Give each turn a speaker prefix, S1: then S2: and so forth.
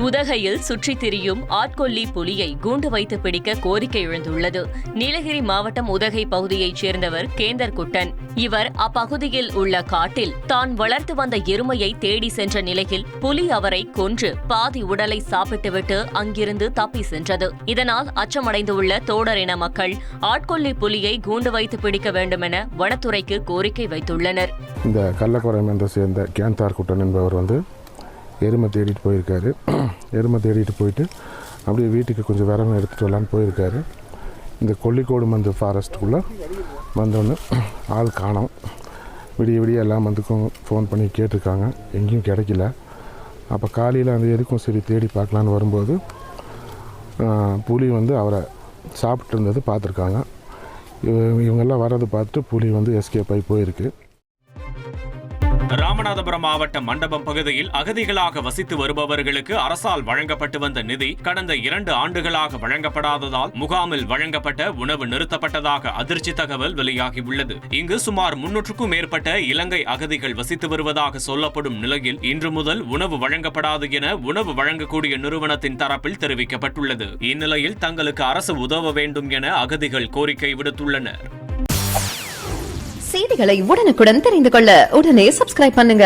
S1: உதகையில் சுற்றித் திரியும் ஆட்கொல்லி புலியை கூண்டு வைத்து பிடிக்க கோரிக்கை எழுந்துள்ளது. நீலகிரி மாவட்டம் உதகை பகுதியைச் சேர்ந்தவர் கேந்தர்குட்டன். இவர் அப்பகுதியில் உள்ள காட்டில் தான் வளர்த்து வந்த எருமையை தேடி சென்ற நிலையில் புலி அவரை கொன்று பாதி உடலை சாப்பிட்டுவிட்டு அங்கிருந்து தப்பி சென்றது. இதனால் அச்சமடைந்துள்ள தோடர் இன மக்கள் ஆட்கொல்லி புலியை கூண்டு வைத்து பிடிக்க வேண்டுமென வனத்துறைக்கு கோரிக்கை வைத்துள்ளனர்.
S2: இந்த கள்ளக்குறைமேந்தை சேர்ந்த கேந்தார்குட்டன் என்பவர் எருமை தேடிட்டு போயிருக்காரு. எருமை தேடிட்டு போயிட்டு அப்படியே வீட்டுக்கு கொஞ்சம் விரவம் எடுத்துகிட்டு வரலான்னு போயிருக்காரு. இந்த கொல்லிக்கோடு மந்து ஃபாரஸ்ட்டுக்குள்ளே வந்தோன்னு ஆள் காணோம். விடிய விடிய எல்லாம் வந்துக்கும் ஃபோன் பண்ணி கேட்டிருக்காங்க, எங்கேயும் கிடைக்கல. அப்போ காலையில் அந்த எதுக்கும் சரி தேடி பார்க்கலான்னு வரும்போது புலி அவரை சாப்பிட்டு இருந்தது பார்த்துருக்காங்க. இவங்கெல்லாம் வர்றது பார்த்துட்டு புலி எஸ்கேப் ஆகி போயிருக்கு.
S3: ராமநாதபுரம் மாவட்டம் மண்டபம் பகுதியில் அகதிகளாக வசித்து வருபவர்களுக்கு அரசால் வழங்கப்பட்டு வந்த நிதி கடந்த 2 ஆண்டுகளாக வழங்கப்படாததால் முகாமில் வழங்கப்பட்ட உணவு நிறுத்தப்பட்டதாக அதிர்ச்சி தகவல் வெளியாகியுள்ளது. இங்கு சுமார் 300க்கும் மேற்பட்ட இலங்கை அகதிகள் வசித்து வருவதாக சொல்லப்படும் நிலையில் இன்று முதல் உணவு வழங்கப்படாது என உணவு வழங்கக்கூடிய நிறுவனத்தின் தரப்பில் தெரிவிக்கப்பட்டுள்ளது. இந்நிலையில் தங்களுக்கு அரசு உதவ வேண்டும் என அகதிகள் கோரிக்கை விடுத்துள்ளனர்.
S4: செய்திகளை உடனுக்குடன் தெரிந்து கொள்ள உடனே சப்ஸ்கிரைப் பண்ணுங்க.